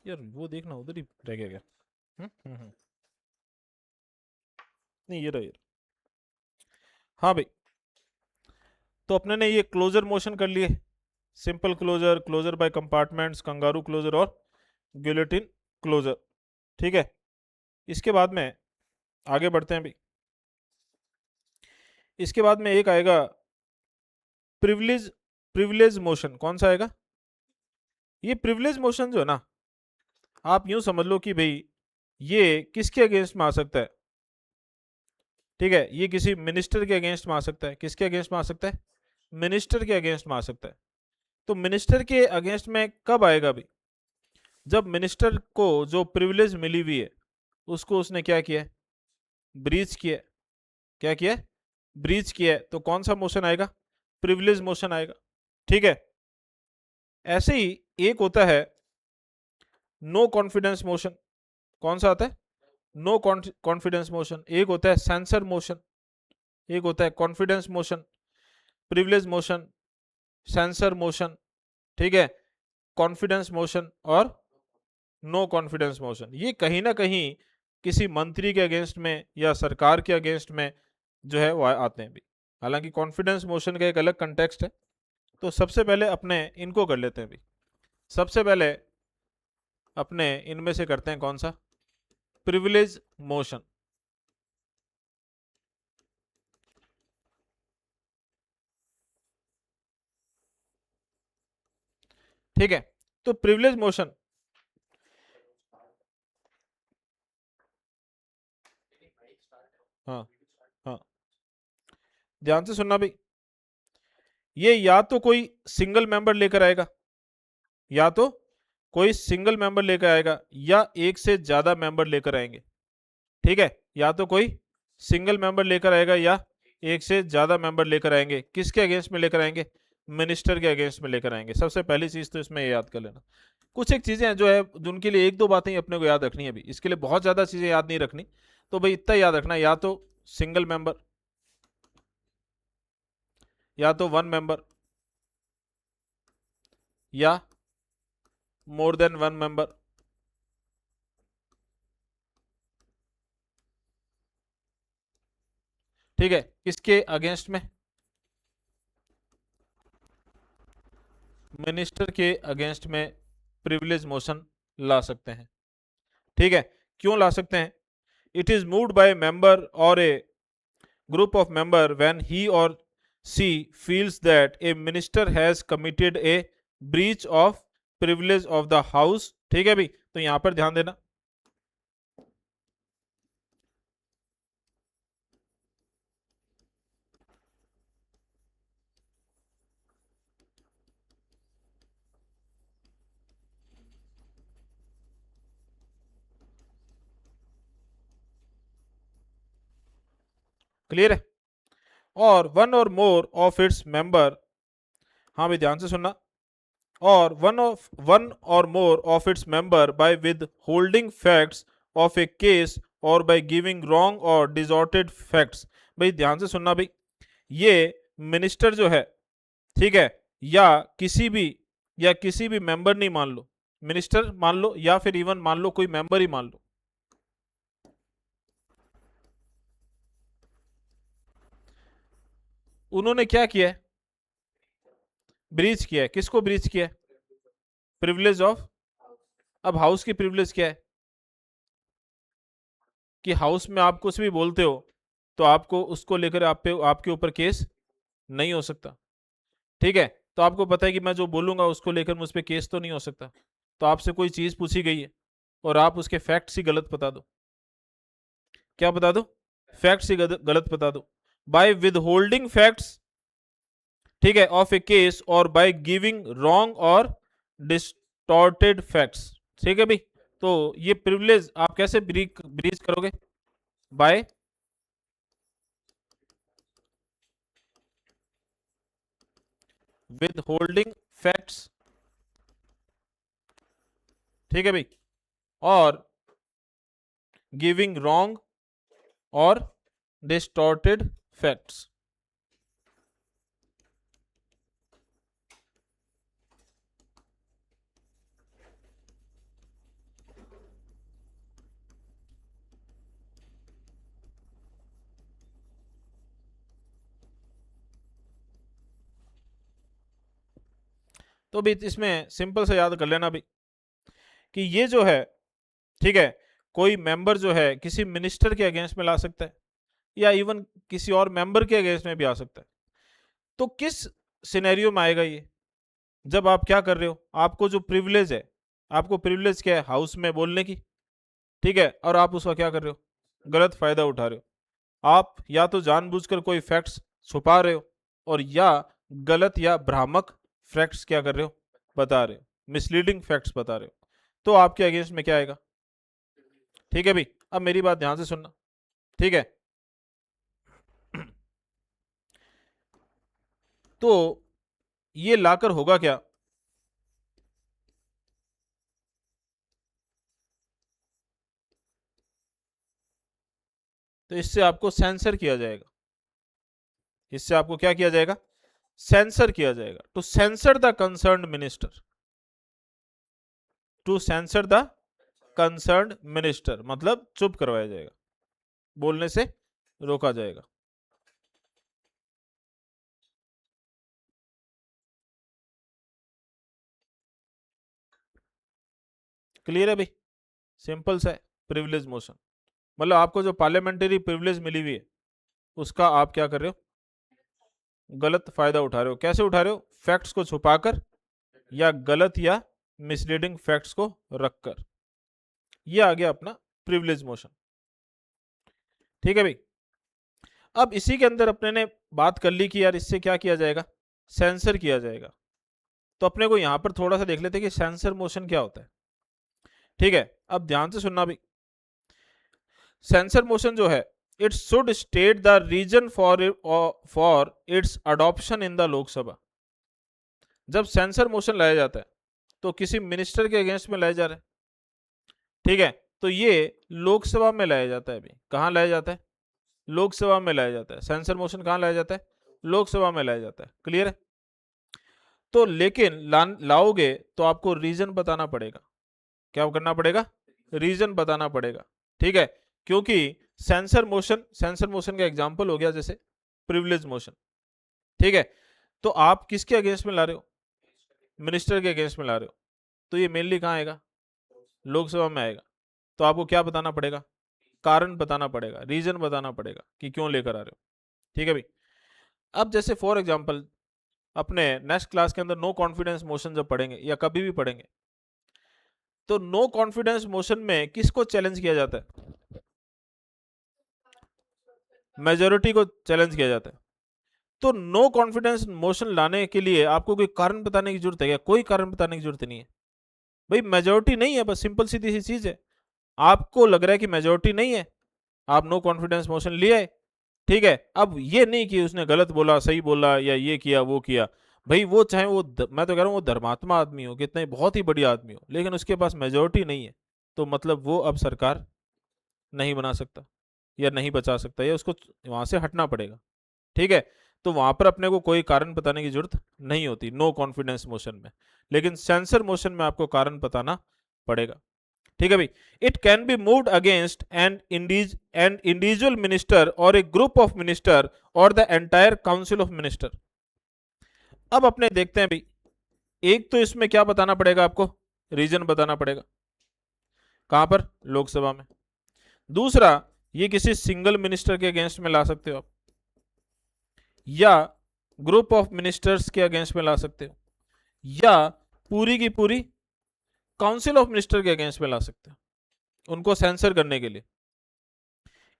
यार वो देखना उधर ही रह गया क्या? नहीं ये रहा ये रहा। हाँ भाई, तो अपने ने ये क्लोजर मोशन कर लिए, simple closure, closure by compartments, kangaroo closure और गिलोटिन क्लोजर। ठीक है, इसके बाद में आगे बढ़ते हैं भाई। इसके बाद में एक आएगा प्रिविलेज, प्रिविलेज मोशन। कौन सा आएगा? ये प्रिविलेज मोशन जो है ना, आप यूं समझ लो कि भाई ये किसके अगेंस्ट में आ सकता है? ठीक है, ये किसी मिनिस्टर के अगेंस्ट में आ सकता है। किसके अगेंस्ट में आ सकता है? मिनिस्टर के अगेंस्ट में आ सकता है। तो मिनिस्टर के अगेंस्ट में कब आएगा भाई? जब मिनिस्टर को जो प्रिविलेज मिली हुई है उसको उसने क्या किया है? ब्रीच किया है। क्या किया है? ब्रीच किया है। तो कौन सा मोशन आएगा? प्रिविलेज मोशन आएगा। ठीक है, ऐसे ही एक होता है नो कॉन्फिडेंस मोशन। कौन सा आता है? No confidence motion. एक होता है सेंसर मोशन, एक होता है confidence motion, privilege motion, censure motion. ठीक है, कॉन्फिडेंस मोशन और नो कॉन्फिडेंस मोशन, ये कहीं ना कहीं किसी मंत्री के अगेंस्ट में या सरकार के अगेंस्ट में जो है वो आते हैं भी। हालांकि कॉन्फिडेंस मोशन का एक अलग कंटेक्स्ट है। तो सबसे पहले अपने इनको कर लेते हैं भी। सबसे पहले अपने इनमें से करते हैं कौन सा? Privilege motion. ठीक है, तो प्रिविलेज मोशन, हाँ हाँ, ध्यान से सुनना भाई। ये या तो कोई सिंगल मेंबर लेकर आएगा, या तो कोई सिंगल मेंबर लेकर आएगा, या एक से ज्यादा मेंबर लेकर आएंगे। ठीक है, या तो कोई सिंगल मेंबर लेकर आएगा या एक से ज्यादा मेंबर लेकर आएंगे। किसके अगेंस्ट में लेकर आएंगे? मिनिस्टर के अगेंस्ट में लेकर आएंगे। सबसे पहली चीज तो इसमें ये याद कर लेना। कुछ एक चीजें हैं जो है जिनके लिए एक दो बातें ही अपने को याद रखनी है अभी, इसके लिए बहुत ज्यादा चीजें याद नहीं रखनी। तो भाई इतना याद रखना, या तो सिंगल मेंबर, या तो वन मेंबर, या मोर देन वन मेंबर। ठीक है, किसके अगेंस्ट में? मिनिस्टर के अगेंस्ट में प्रिविलेज मोशन ला सकते हैं। ठीक है, क्यों ला सकते हैं? It is moved by member और ए group of member when he or she feels that a minister has committed a breach of privilege of the house। ठीक है भाई, तो यहां पर ध्यान देना। क्लियर है? और one or more of its member, हाँ भाई ध्यान से सुनना। और one or more of its member by withholding facts of a case और by giving wrong or distorted facts. भाई ध्यान से सुनना भाई, ये मिनिस्टर जो है, ठीक है, या किसी भी या किसी भी मेंबर नहीं मान लो, मिनिस्टर मान लो या फिर इवन मान लो कोई मेंबर ही मान लो, उन्होंने क्या किया है? ब्रीच किया है। किसको ब्रीच किया है? Privilege of. अब हाउस की प्रिविलेज क्या है? कि हाउस में आप कुछ भी बोलते हो तो आपको उसको लेकर आप पे आपके ऊपर केस नहीं हो सकता। ठीक है, तो आपको पता है कि मैं जो बोलूंगा उसको लेकर मुझ पर केस तो नहीं हो सकता। तो आपसे कोई चीज पूछी गई है और आप उसके फैक्ट्स ही गलत बता दो। क्या बता दो? फैक्ट्स ही गलत बता दो। बाय विद होल्डिंग फैक्ट्स, ठीक है, ऑफ ए केस और by giving wrong or distorted facts. ठीक है भाई, तो ये प्रिविलेज आप कैसे ब्रीच करोगे? By withholding facts. ठीक है भाई, और giving wrong or distorted facts. तो भी इसमें सिंपल से याद कर लेना भी कि ये जो है, ठीक है, कोई मेंबर जो है किसी मिनिस्टर के अगेंस्ट में ला सकता है या इवन किसी और मेंबर के अगेंस्ट में भी आ सकता है। तो किस सिनेरियो में आएगा ये? जब आप क्या कर रहे हो, आपको जो प्रिविलेज है, आपको प्रिविलेज क्या है, हाउस में बोलने की, ठीक है, और आप उसका क्या कर रहे हो, गलत फायदा उठा रहे हो। आप या तो जानबूझकर कोई फैक्ट्स छुपा रहे हो और या गलत या भ्रामक फैक्ट्स क्या कर रहे हो, बता रहे हो, मिसलीडिंग फैक्ट्स बता रहे हो, तो आपके अगेंस्ट में क्या आएगा। ठीक है भाई, अब मेरी बात ध्यान से सुनना, ठीक है। तो ये लाकर होगा क्या, तो इससे आपको सेंसर किया जाएगा, इससे आपको क्या किया जाएगा, सेंसर किया जाएगा। To sensor the concern minister, to sensor the concern minister मतलब चुप करवाया जाएगा, बोलने से रोका जाएगा। क्लियर है भाई, सिंपल सा है, प्रिविलेज मोशन मतलब आपको जो पार्लियामेंट्री प्रिविलेज मिली हुई है उसका आप क्या कर रहे हो, गलत फायदा उठा रहे हो। कैसे उठा रहे हो, फैक्ट्स को छुपाकर या गलत या मिसलीडिंग फैक्ट्स को रखकर। ये आ गया अपना प्रिविलेज मोशन, ठीक है भाई। अब इसी के अंदर अपने ने बात कर ली कि यार इससे क्या किया जाएगा, सेंसर किया जाएगा। तो अपने को यहां पर थोड़ा सा देख लेते हैं कि सेंसर मोशन क्या होता है, ठीक है। अब ध्यान से सुनना भी, सेंसर मोशन जो है, it should state the reason for its adoption in the Lok Sabha. जब सेंसर मोशन लाया जाता है तो किसी मिनिस्टर के अगेंस्ट में लाया जा रहा है, ठीक है, तो ये लोकसभा में लाया जाता है। अभी कहाँ लाया जाता है, लोकसभा में लाया जाता है। सेंसर मोशन कहाँ लाया जाता है, लोकसभा में लाया जाता है। क्लियर है। तो लेकिन लाओगे तो आपको रीजन बताना पड़ेगा। क्या करना पड़ेगा, रीजन बताना पड़ेगा, ठीक है। क्योंकि सेंसर मोशन का एग्जांपल हो गया जैसे प्रिविलेज मोशन, ठीक है। तो आप किसके अगेंस्ट में ला रहे हो, मिनिस्टर के अगेंस्ट में ला रहे हो, तो ये मेनली कहाँ आएगा, लोकसभा में आएगा। तो आपको क्या बताना पड़ेगा, कारण बताना पड़ेगा, रीजन बताना पड़ेगा कि क्यों लेकर आ रहे हो, ठीक है भाई। अब जैसे फॉर एग्जांपल अपने नेक्स्ट क्लास के अंदर नो कॉन्फिडेंस मोशन जब पढ़ेंगे या कभी भी पढ़ेंगे, तो नो कॉन्फिडेंस मोशन में किसको चैलेंज किया जाता है, मेजोरिटी को चैलेंज किया जाता है। तो नो कॉन्फिडेंस मोशन लाने के लिए आपको कोई कारण बताने की जरूरत है क्या, कोई कारण बताने की जरूरत नहीं है भाई, मेजोरिटी नहीं है, बस सिंपल सीधी सी चीज है। आपको लग रहा है कि मेजोरिटी नहीं है, आप नो कॉन्फिडेंस मोशन ले आए, ठीक है। अब ये नहीं कि उसने गलत बोला सही बोला या ये किया वो किया, भाई वो चाहे वो मैं तो कह रहा हूँ वो धर्मात्मा आदमी हो, कितना बहुत ही बढ़िया आदमी हो, लेकिन उसके पास मेजोरिटी नहीं है, तो मतलब वो अब सरकार नहीं बना सकता या नहीं बचा सकता या उसको वहां से हटना पड़ेगा, ठीक है। तो वहां पर अपने को कोई कारण बताने की जरूरत नहीं होती नो कॉन्फिडेंस मोशन में, लेकिन सेंसर मोशन में आपको कारण बताना पड़ेगा, ठीक है भाई। It can be moved against an individual minister और ए ग्रुप ऑफ मिनिस्टर और the entire council of minister. अब अपने देखते हैं भाई, एक तो इसमें क्या बताना पड़ेगा आपको, रीजन बताना पड़ेगा, कहां पर, लोकसभा में। दूसरा, ये किसी सिंगल मिनिस्टर के अगेंस्ट में ला सकते हो आप या ग्रुप ऑफ मिनिस्टर्स के अगेंस्ट में ला सकते हो या पूरी की पूरी काउंसिल ऑफ मिनिस्टर के अगेंस्ट में ला सकते हो उनको सेंसर करने के लिए।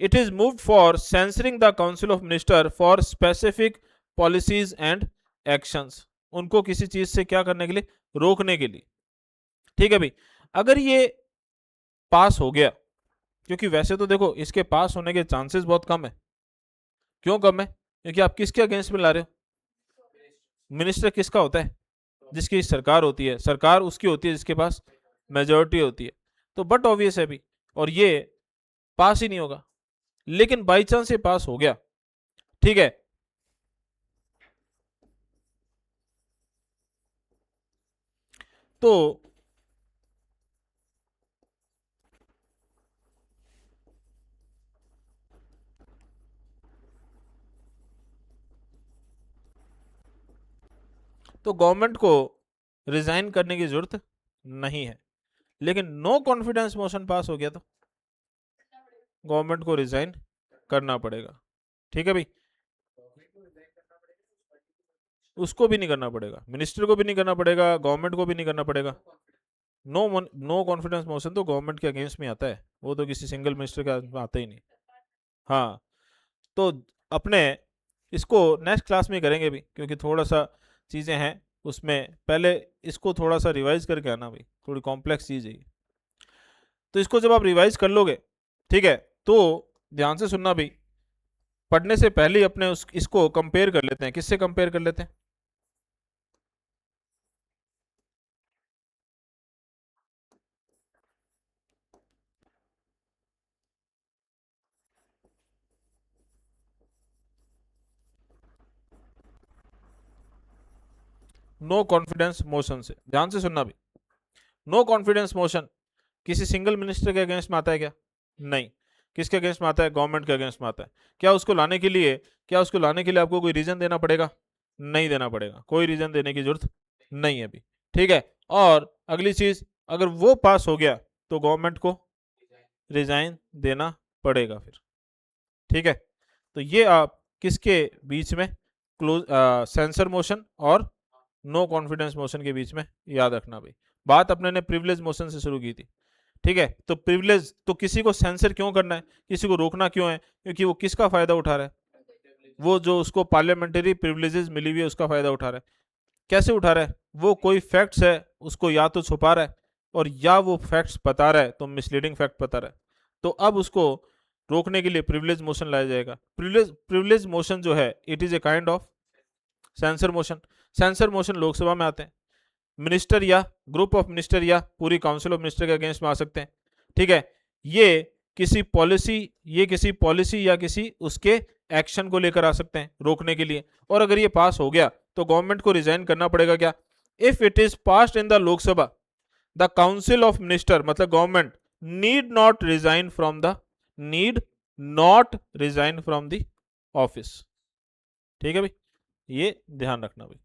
It is moved for censoring the council of minister for specific policies and actions, उनको किसी चीज से क्या करने के लिए, रोकने के लिए, ठीक है भाई। अगर ये पास हो गया, क्योंकि वैसे तो देखो इसके पास होने के चांसेस बहुत कम है। क्यों कम है, क्योंकि आप किसके अगेंस्ट में ला रहे हो, मिनिस्टर किसका होता है, जिसकी सरकार होती है, सरकार उसकी होती है जिसके पास मेजोरिटी होती है। तो बट ऑब्वियस है भी, और ये पास ही नहीं होगा। लेकिन बाई चांस ये पास हो गया, ठीक है, तो गवर्नमेंट को रिजाइन करने की जरूरत नहीं है। लेकिन नो कॉन्फिडेंस मोशन पास हो गया तो गवर्नमेंट को रिजाइन करना पड़ेगा। ठीक है भाई, उसको भी नहीं करना पड़ेगा, मिनिस्टर को भी नहीं करना पड़ेगा, गवर्नमेंट को भी नहीं करना पड़ेगा। नो कॉन्फिडेंस मोशन तो गवर्नमेंट के अगेंस्ट में आता है, वो तो किसी सिंगल मिनिस्टर के आता ही नहीं। हाँ, तो अपने इसको नेक्स्ट क्लास में करेंगे भी, क्योंकि थोड़ा सा चीज़ें हैं उसमें, पहले इसको थोड़ा सा रिवाइज करके आना भाई, थोड़ी कॉम्प्लेक्स चीज़ है। तो इसको जब आप रिवाइज कर लोगे, ठीक है, तो ध्यान से सुनना भाई, पढ़ने से पहले ही अपने इसको कंपेयर कर लेते हैं। किससे कंपेयर कर लेते हैं? नो कॉन्फिडेंस मोशन से। ध्यान से सुनना भी, नो कॉन्फिडेंस मोशन किसी सिंगल मिनिस्टर के अगेंस्ट में आता है क्या? नहीं। किसके अगेंस्ट में आता है? गवर्नमेंट के अगेंस्ट में आता है। क्या उसको लाने के लिए आपको कोई रीजन देना पड़ेगा? नहीं देना पड़ेगा, कोई रीजन देने की जरूरत नहीं है अभी। ठीक है, और अगली चीज, अगर वो पास हो गया तो गवर्नमेंट को रिजाइन देना पड़ेगा फिर। ठीक है, तो ये आप किसके बीच में, क्लोज सेंसर मोशन और नो कॉन्फिडेंस मोशन के बीच में याद रखना भाई। बात अपने ने प्रिविलेज मोशन से शुरू की थी। ठीक है, तो प्रिविलेज, तो किसी को सेंसर क्यों करना है, किसी को रोकना क्यों है? क्योंकि वो किसका फायदा उठा रहा है? वो जो उसको पार्लियामेंट्री प्रिविलेजेस मिली हुई है उसका फायदा उठा रहा है। कैसे उठा रहा है? वो कोई फैक्ट्स है उसको या तो छुपा रहा है, और या वो फैक्ट्स बता रहा है तो मिसलीडिंग फैक्ट बता रहा है। तो अब उसको रोकने के लिए प्रिविलेज मोशन लाया जाएगा। प्रिविलेज मोशन जो है, it is a kind of censure motion. Censure motion Lok Sabha में आते हैं, मिनिस्टर या ग्रुप ऑफ मिनिस्टर या पूरी काउंसिल ऑफ मिनिस्टर के अगेंस्ट में आ सकते हैं। ठीक है, ये किसी पॉलिसी या किसी उसके एक्शन को लेकर आ सकते हैं रोकने के लिए। और अगर ये पास हो गया तो गवर्नमेंट को रिजाइन करना पड़ेगा क्या? If it is passed in the Lok Sabha, the council of minister मतलब government need not resign from the office. ठीक है भाई, ये ध्यान रखना भाई।